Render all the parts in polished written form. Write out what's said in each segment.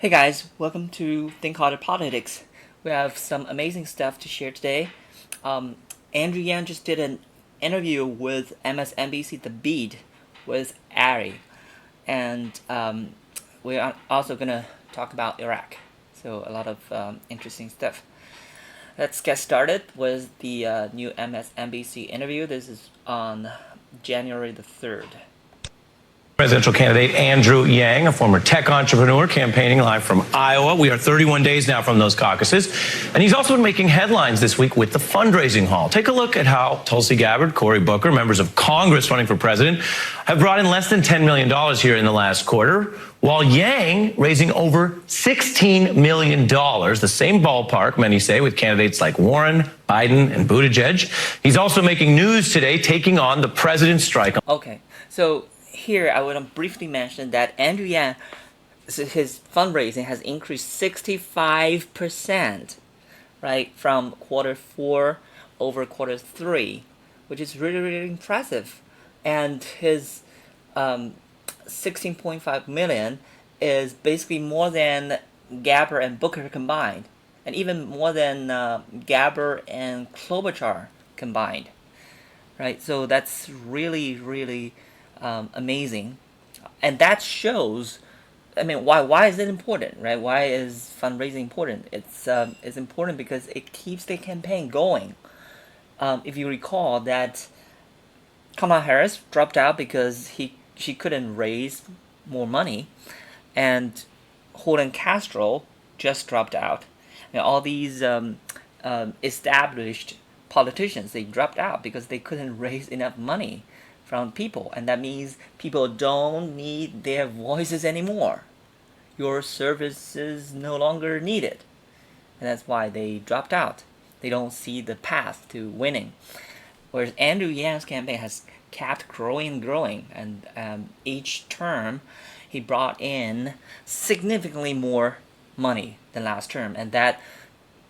Hey guys, welcome to Think Harder Politics. We have some amazing stuff to share today. Andrew Yang just did an interview with MSNBC The Beat with Ari, and we are also gonna talk about Iraq. So a lot of interesting stuff. Let's get started with the new MSNBC interview. This is on January the 3rd. Presidential candidate Andrew Yang, a former tech entrepreneur campaigning live from Iowa. We are 31 days now from those caucuses. And he's also been making headlines this week with the fundraising haul. Take a look at how Tulsi Gabbard, Cory Booker, members of Congress running for president, have brought in less than $10 million here in the last quarter, while Yang raising over $16 million, the same ballpark, many say, with candidates like Warren, Biden, and Buttigieg. He's also making news today, taking on the president's strike. Okay, so here I want to briefly mention that Andrew Yang, his fundraising has increased 65%, right, from quarter 4 over quarter 3, which is really, really impressive. And his 16.5 million is basically more than Gabbard and Booker combined, and even more than Gabbard and Klobuchar combined, right? So that's really, really amazing, and that shows. I mean, why is it important, right? Why is fundraising important? It's important because it keeps the campaign going. If you recall that Kamala Harris dropped out because she couldn't raise more money, and Julian Castro just dropped out. And all these established politicians, they dropped out because they couldn't raise enough money from people, and that means people don't need their voices anymore. Your services no longer needed, and that's why they dropped out. They don't see the path to winning. Whereas Andrew Yang's campaign has kept growing, and each term he brought in significantly more money than last term, and that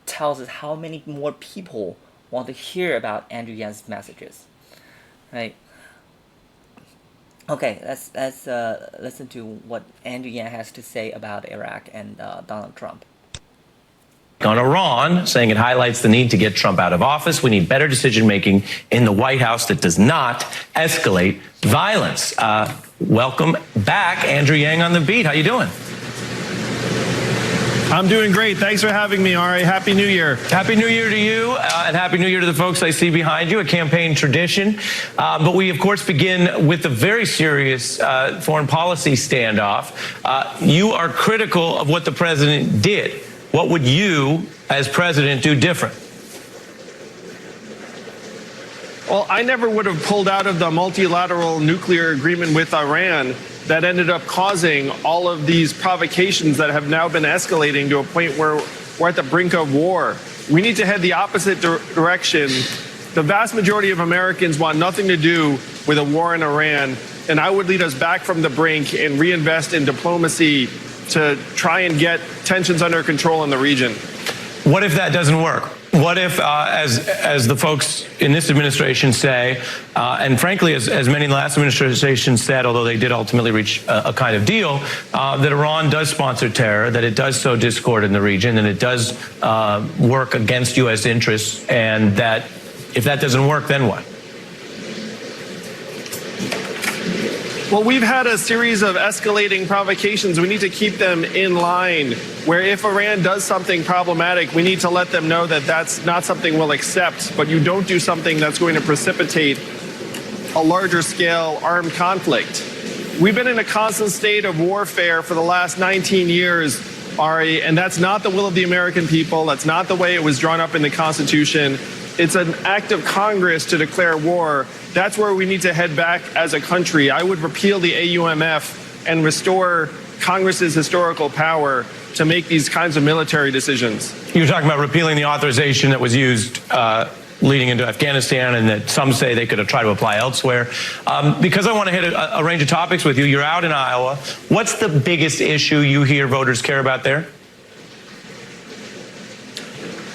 tells us how many more people want to hear about Andrew Yang's messages, right? Okay, let's listen to what Andrew Yang has to say about Iraq and Donald Trump. On Iran, saying it highlights the need to get Trump out of office. We need better decision-making in the White House that does not escalate violence. Welcome back, Andrew Yang on The Beat. How you doing? I'm doing great. Thanks for having me, Ari. Happy New Year. Happy New Year to you, and Happy New Year to the folks I see behind you, a campaign tradition. But we, of course, begin with the very serious foreign policy standoff. You are critical of what the president did. What would you, as president, do different? Well, I never would have pulled out of the multilateral nuclear agreement with Iran that ended up causing all of these provocations that have now been escalating to a point where we're at the brink of war. We need to head the opposite direction. The vast majority of Americans want nothing to do with a war in Iran, and I would lead us back from the brink and reinvest in diplomacy to try and get tensions under control in the region. What if that doesn't work? What if, as the folks in this administration say, and frankly, as many in the last administration said, although they did ultimately reach a kind of deal, that Iran does sponsor terror, that it does sow discord in the region, and it does work against U.S. interests, and that if that doesn't work, then what? Well, we've had a series of escalating provocations. We need to keep them in line, where if Iran does something problematic, we need to let them know that that's not something we'll accept, but you don't do something that's going to precipitate a larger scale armed conflict. We've been in a constant state of warfare for the last 19 years, Ari, and that's not the will of the American people. That's not the way it was drawn up in the Constitution. It's an act of Congress to declare war. That's where we need to head back as a country. I would repeal the AUMF and restore Congress's historical power to make these kinds of military decisions. You're talking about repealing the authorization that was used leading into Afghanistan, and that some say they could have tried to apply elsewhere. Because I want to hit a range of topics with you, you're out in Iowa. What's the biggest issue you hear voters care about there?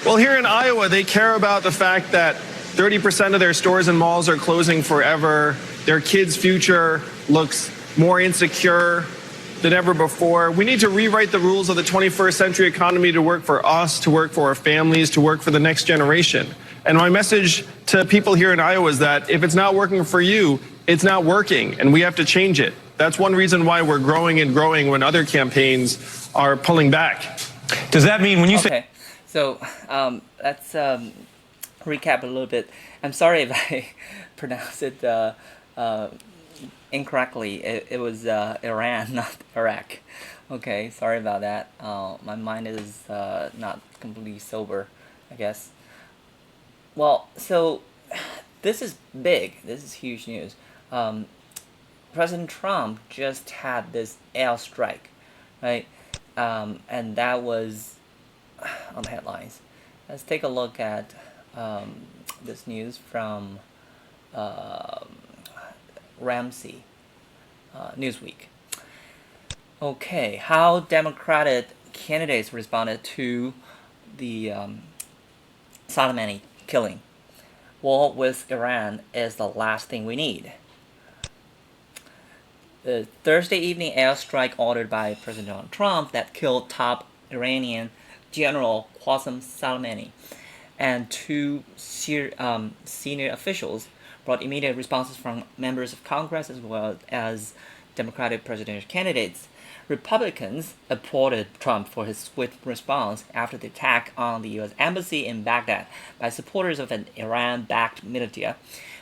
Well, here in Iowa, they care about the fact that 30% of their stores and malls are closing forever. Their kids' future looks more insecure. than ever before. We need to rewrite the rules of the 21st century economy to work for us, to work for our families, to work for the next generation. And my message to people here in Iowa is that if it's not working for you, it's not working, and we have to change it. That's one reason why we're growing and growing when other campaigns are pulling back. Does that mean when you say... Okay, so let's recap a little bit. I'm sorry if I pronounced it incorrectly. It was Iran, not Iraq. Okay, sorry about that. My mind is not completely sober, I guess. Well, so this is big. This is huge news. President Trump just had this airstrike, right? And that was on the headlines. Let's take a look at this news from Ramsey, Newsweek. Okay, how Democratic candidates responded to the Soleimani killing. War with Iran is the last thing we need. The Thursday evening airstrike ordered by President Donald Trump that killed top Iranian General Qasem Soleimani and two senior officials brought immediate responses from members of Congress as well as Democratic presidential candidates. Republicans applauded Trump for his swift response after the attack on the U.S. embassy in Baghdad by supporters of an Iran-backed militia,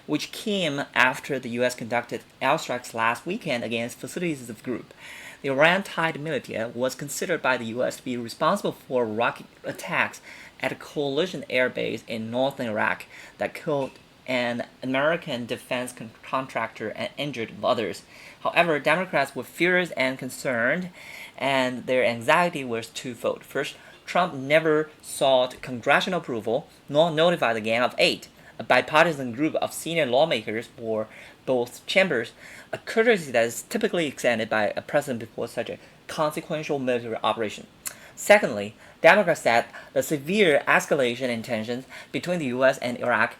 which came after the U.S. conducted airstrikes last weekend against facilities of the group. The Iran-tied militia was considered by the U.S. to be responsible for rocket attacks at a coalition air base in northern Iraq that killed an American defense contractor and injured others. However, Democrats were furious and concerned, and their anxiety was twofold. First, Trump never sought congressional approval nor notified the Gang of Eight, a bipartisan group of senior lawmakers for both chambers, a courtesy that is typically extended by a president before such a consequential military operation. Secondly, Democrats said the severe escalation in tensions between the U.S. and Iraq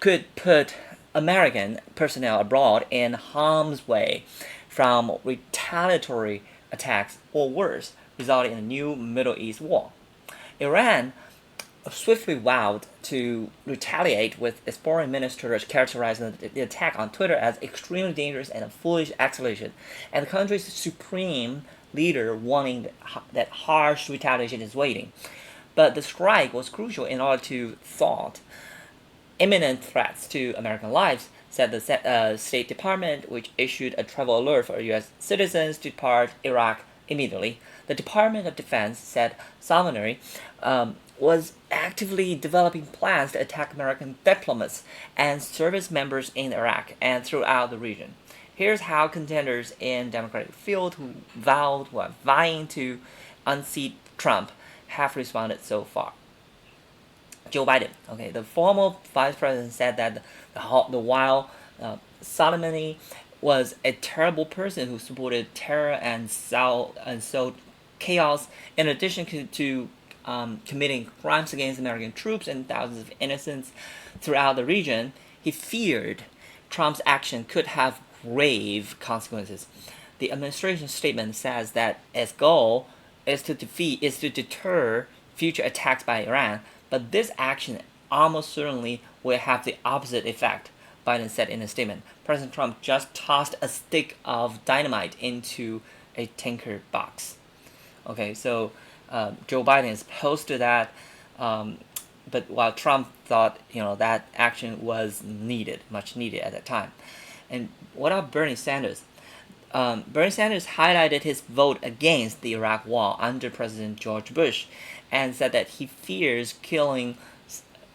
could put American personnel abroad in harm's way from retaliatory attacks or worse, resulting in a new Middle East war. Iran swiftly vowed to retaliate, with its foreign minister characterizing the attack on Twitter as extremely dangerous and a foolish escalation, and the country's supreme leader warning that harsh retaliation is waiting. But the strike was crucial in order to thwart imminent threats to American lives, said the State Department, which issued a travel alert for U.S. citizens to depart Iraq immediately. The Department of Defense said Soleimani was actively developing plans to attack American diplomats and service members in Iraq and throughout the region. Here's how contenders in Democratic field who were vying to unseat Trump have responded so far. Joe Biden, the former vice president, said that while Soleimani was a terrible person who supported terror and sowed chaos, in addition to committing crimes against American troops and thousands of innocents throughout the region, he feared Trump's action could have grave consequences. The administration statement says that its goal is to deter future attacks by Iran, but this action almost certainly will have the opposite effect, Biden said in a statement. President Trump just tossed a stick of dynamite into a tinker box. So Joe Biden is opposed to that, but while Trump thought that action was much needed at that time. And what about Bernie Sanders? Bernie Sanders highlighted his vote against the Iraq War under President George Bush and said that he fears killing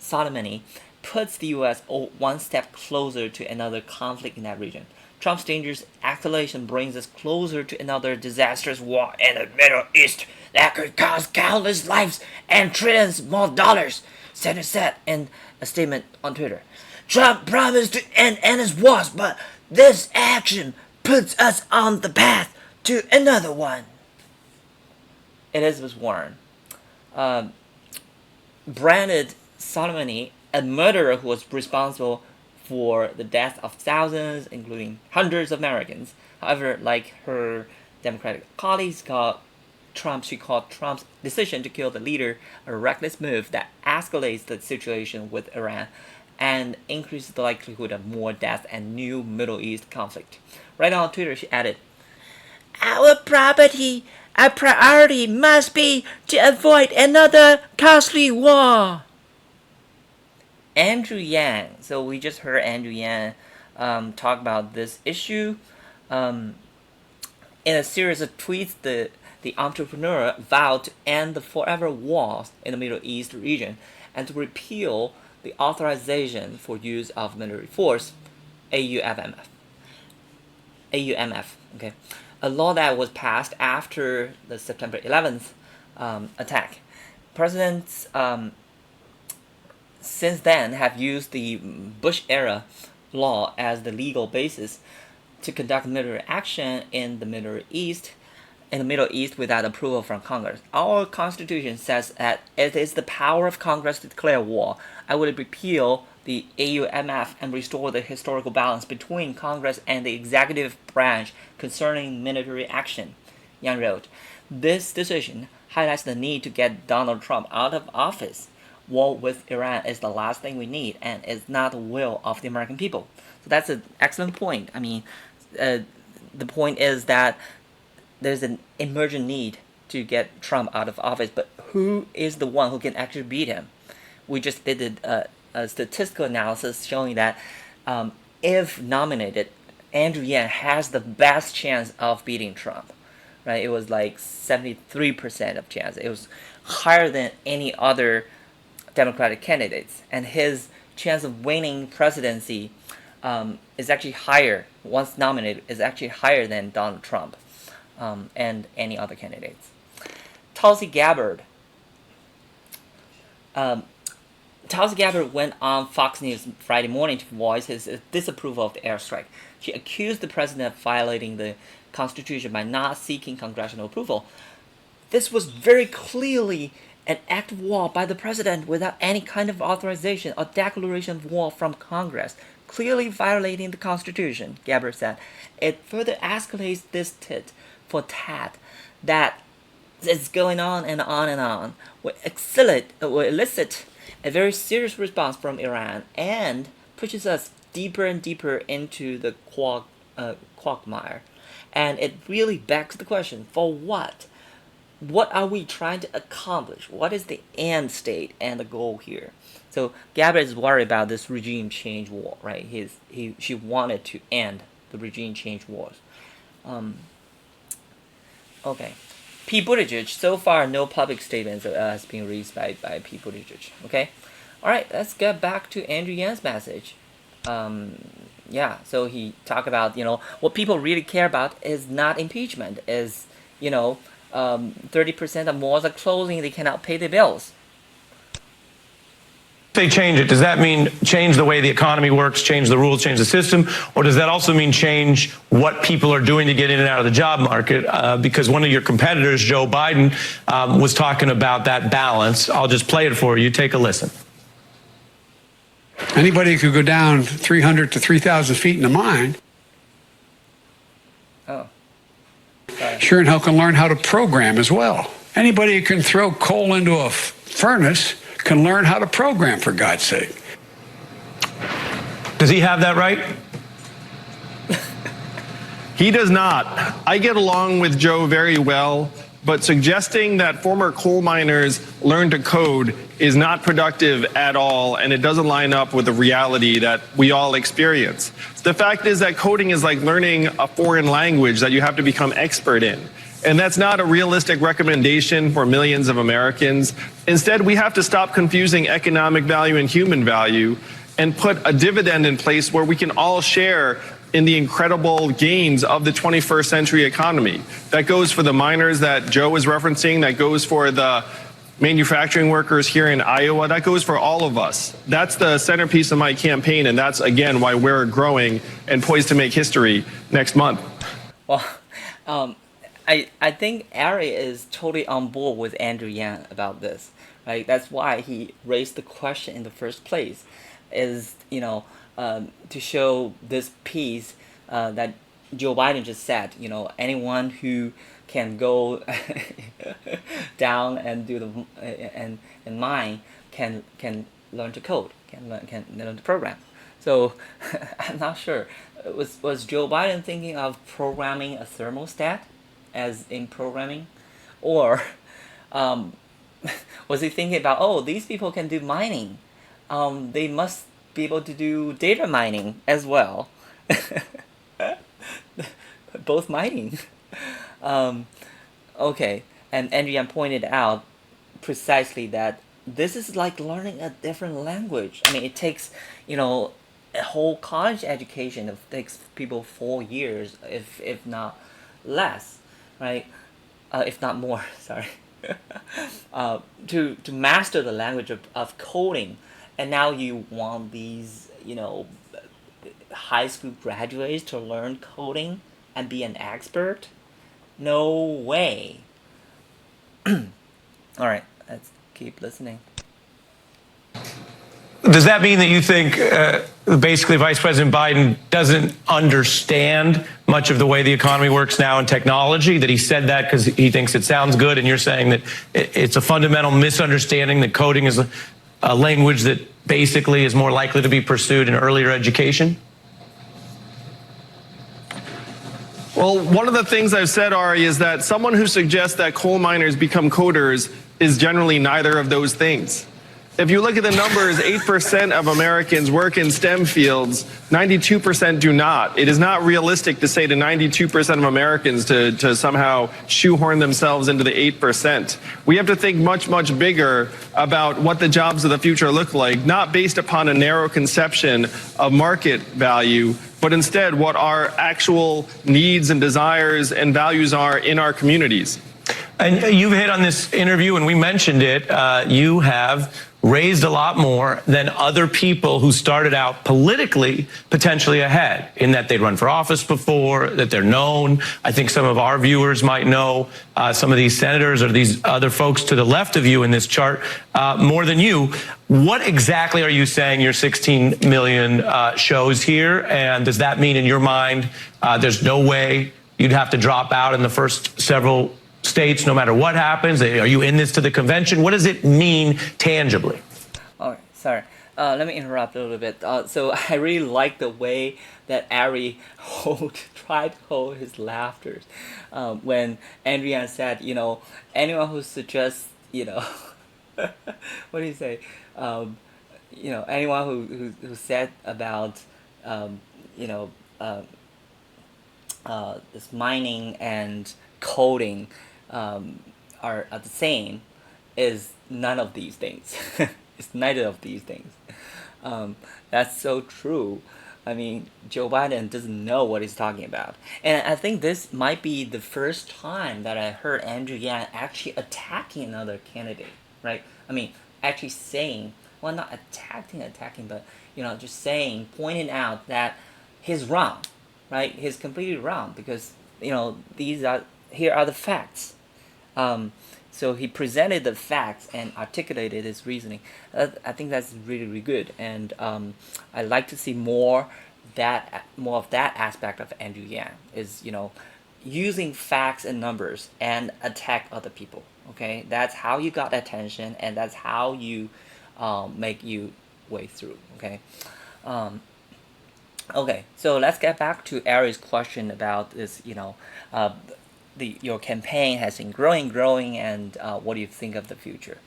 Soleimani puts the U.S. one step closer to another conflict in that region. Trump's dangerous escalation brings us closer to another disastrous war in the Middle East that could cost countless lives and trillions more dollars, Sanders said in a statement on Twitter. Trump promised to end endless wars, but this action puts us on the path to another one. Elizabeth Warren branded Soleimani a murderer who was responsible for the death of thousands, including hundreds of Americans. However, like her Democratic colleagues she called Trump's decision to kill the leader a reckless move that escalates the situation with Iran and increases the likelihood of more deaths and new Middle East conflict. Right on Twitter, she added, "Our priority must be to avoid another costly war." Andrew Yang. So we just heard Andrew Yang talk about this issue. In a series of tweets, the entrepreneur vowed to end the forever wars in the Middle East region and to repeal the authorization for use of military force, AUMF. Okay, a law that was passed after the September 11th attack. Presidents since then have used the Bush-era law as the legal basis to conduct military action in the Middle East without approval from Congress. Our Constitution says that it is the power of Congress to declare war. I would repeal the AUMF and restore the historical balance between Congress and the executive branch concerning military action, Yang wrote. This decision highlights the need to get Donald Trump out of office. War with Iran is the last thing we need, and is not the will of the American people. So that's an excellent point. I mean, the point is that there's an emergent need to get Trump out of office, but who is the one who can actually beat him? We just did a statistical analysis showing that if nominated, Andrew Yang has the best chance of beating Trump. Right? It was like 73% of chance. It was higher than any other Democratic candidates, and his chance of winning presidency is actually higher. Once nominated, is actually higher than Donald Trump. And any other candidates. Tulsi Gabbard. Tulsi Gabbard went on Fox News Friday morning to voice his disapproval of the airstrike. She accused the president of violating the Constitution by not seeking congressional approval. This was very clearly an act of war by the president without any kind of authorization or declaration of war from Congress, clearly violating the Constitution, Gabbard said. It further escalates this tit for tat that is going on and on and on will elicit a very serious response from Iran and pushes us deeper and deeper into the quagmire. And it really begs the question, for what? What are we trying to accomplish? What is the end state and the goal here? So Gabbard is worried about this regime change war, right? She wanted to end the regime change wars. Okay. Pete Buttigieg, so far no public statements has been released by Pete Buttigieg. Okay? Alright, let's get back to Andrew Yang's message. So he talked about, what people really care about is not impeachment, is, 30% of malls are closing, they cannot pay their bills. If they change it, does that mean change the way the economy works, change the rules, change the system? Or does that also mean change what people are doing to get in and out of the job market? Because one of your competitors, Joe Biden, was talking about that balance. I'll just play it for you. Take a listen. Anybody could go down 300 to 3,000 feet in a mine. Oh. Sorry. Sure in hell can learn how to program as well. Anybody who can throw coal into a furnace can learn how to program, for God's sake. Does he have that right? He does not. I get along with Joe very well, but suggesting that former coal miners learn to code is not productive at all, and it doesn't line up with the reality that we all experience. The fact is that coding is like learning a foreign language that you have to become expert in. And that's not a realistic recommendation for millions of Americans. Instead, we have to stop confusing economic value and human value and put a dividend in place where we can all share in the incredible gains of the 21st century economy. That goes for the miners that Joe is referencing, that goes for the manufacturing workers here in Iowa, that goes for all of us. That's the centerpiece of my campaign, and that's, again, why we're growing and poised to make history next month. Well, I think Ari is totally on board with Andrew Yang about this, right? That's why he raised the question in the first place, is, to show this piece that, Joe Biden just said, anyone who can go down and do and mine can learn to code, can learn to program. So I'm not sure. Was Joe Biden thinking of programming a thermostat, as in programming, or um, was he thinking about, oh, these people can do mining, they must be able to do data mining as well. Both mining. um, okay, and Andrea pointed out precisely that this is like learning a different language. I mean, it takes, a whole college education. It takes people 4 years, if not less, right? If not more, sorry. To master the language of coding, and now you want these, high school graduates to learn coding and be an expert? No way. All right, let's keep listening. Does that mean that you think basically Vice President Biden doesn't understand much of the way the economy works now in technology, that he said that because he thinks it sounds good, and you're saying that it's a fundamental misunderstanding that coding is a language that basically is more likely to be pursued in earlier education? Well, one of the things I've said, Ari, is that someone who suggests that coal miners become coders is generally neither of those things. If you look at the numbers, 8% of Americans work in STEM fields, 92% do not. It is not realistic to say to 92% of Americans to somehow shoehorn themselves into the 8%. We have to think much, much bigger about what the jobs of the future look like, not based upon a narrow conception of market value, but instead what our actual needs and desires and values are in our communities. And you've hit on this interview, and we mentioned it. You have raised a lot more than other people who started out politically potentially ahead, in that they'd run for office before, that they're known. I think some of our viewers might know some of these senators or these other folks to the left of you in this chart more than you. What exactly are you saying your 16 million shows here? And does that mean in your mind there's no way you'd have to drop out in the first several states, no matter what happens? Are you in this to the convention? What does it mean tangibly? All right, sorry. Let me interrupt a little bit. So I really like the way that Ari tried to hold his laughter when Andrea said, anyone who suggests, what do you say? Anyone who said about, this mining and coding are the same is none of these things. It's neither of these things. That's so true. I mean, Joe Biden doesn't know what he's talking about. And I think this might be the first time that I heard Andrew Yang actually attacking another candidate, right? I mean, actually saying, well, not attacking, but, just saying, pointing out that he's wrong, right? He's completely wrong because, here are the facts. So he presented the facts and articulated his reasoning. I think that's really, really good, and I'd like to see more of that aspect of Andrew Yang is using facts and numbers and attack other people. Okay, that's how you got attention, and that's how you make you way through. Okay. Okay, so let's get back to Ari's question about this. Your campaign has been growing, and what do you think of the future?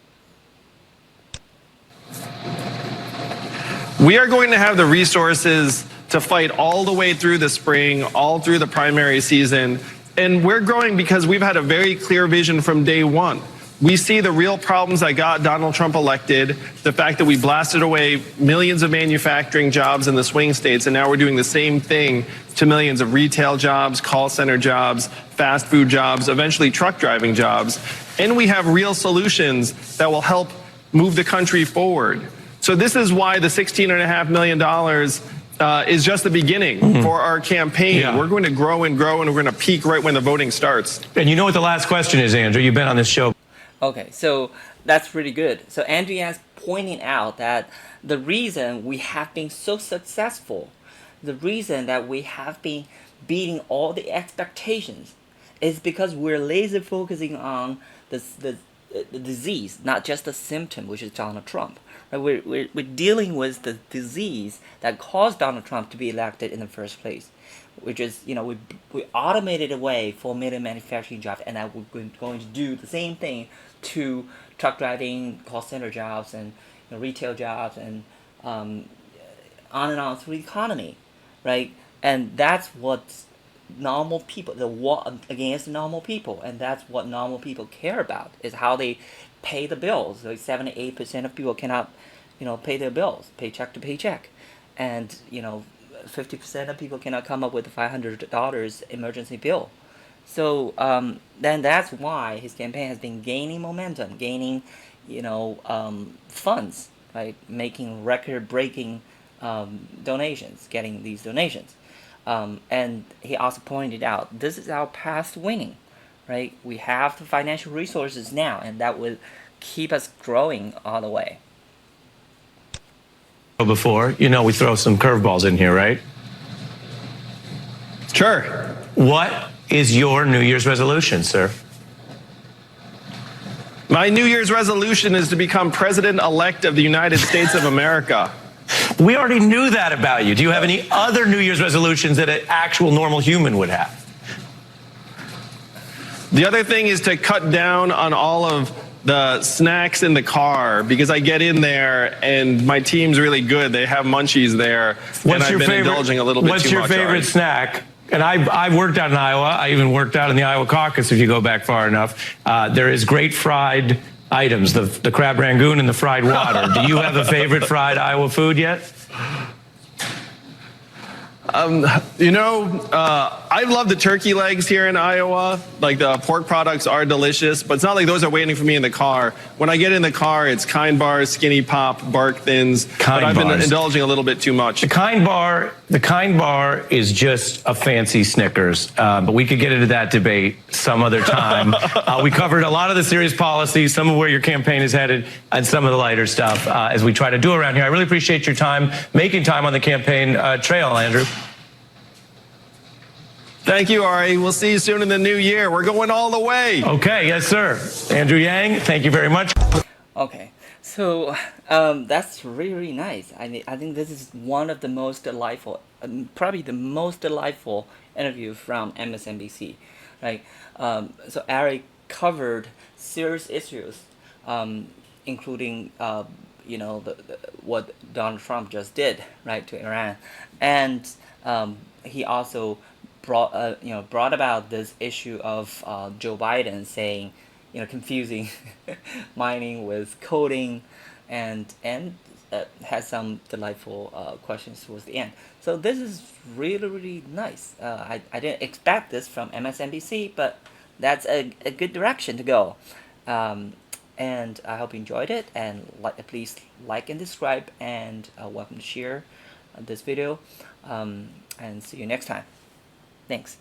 We are going to have the resources to fight all the way through the spring, all through the primary season. And we're growing because we've had a very clear vision from day one. We see the real problems that got Donald Trump elected, the fact that we blasted away millions of manufacturing jobs in the swing states, and now we're doing the same thing to millions of retail jobs, call center jobs, fast food jobs, eventually truck driving jobs. And we have real solutions that will help move the country forward. So this is why the $16.5 million is just the beginning for our campaign. Yeah. We're going to grow and grow, and we're going to peak right when the voting starts. And you know what the last question is, Andrew? You've been on this show. Okay, so that's really good. So Andrea's pointing out that the reason we have been so successful, the reason that we have been beating all the expectations, is because we're laser focusing on the disease, not just the symptom, which is Donald Trump. Right? We're dealing with the disease that caused Donald Trump to be elected in the first place, which is, we automated away 4 million manufacturing jobs, and that we're going to do the same thing to truck driving, call center jobs, and retail jobs, and on and on through the economy, right? And that's what normal people, the war against normal people, and that's what normal people care about, is how they pay the bills. Like 78% of people cannot, pay their bills, paycheck to paycheck, and 50% of people cannot come up with a $500 emergency bill. So then that's why his campaign has been gaining momentum, gaining, funds, right? Making record-breaking donations, getting these donations. And he also pointed out, this is our path to winning, right? We have the financial resources now, and that will keep us growing all the way. Before, we throw some curveballs in here, right? Sure. What is your New Year's resolution, sir? My New Year's resolution is to become president-elect of the United States of America. We already knew that about you. Do you have any other New Year's resolutions that an actual normal human would have? The other thing is to cut down on all of the snacks in the car, because I get in there and my team's really good. They have munchies there, and I've been indulging a little bit too much. What's your favorite snack? And I've worked out in Iowa. I even worked out in the Iowa caucus, if you go back far enough. There is great fried items, the crab rangoon and the fried water. Do you have a favorite fried Iowa food yet? I love the turkey legs here in Iowa. Like, the pork products are delicious, but it's not like those are waiting for me in the car. When I get in the car, it's Kind Bars, Skinny Pop, Bark Thins. But I've been indulging a little bit too much. The Kind Bar is just a fancy Snickers, but we could get into that debate some other time. We covered a lot of the serious policies, some of where your campaign is headed, and some of the lighter stuff as we try to do around here. I really appreciate your time, making time on the campaign trail, Andrew. Thank you, Ari. We'll see you soon in the new year. We're going all the way. Okay, yes, sir. Andrew Yang, thank you very much. Okay, so that's really, really nice. I think this is one of the most delightful, probably the most delightful interview from MSNBC. Right? So Ari covered serious issues, including what Donald Trump just did, right, to Iran, and he also brought about this issue of Joe Biden saying, confusing mining with coding, and has some delightful questions towards the end. So this is really, really nice. I didn't expect this from MSNBC, but that's a good direction to go. And I hope you enjoyed it, and please like and subscribe, and welcome to share this video, and see you next time. Thanks.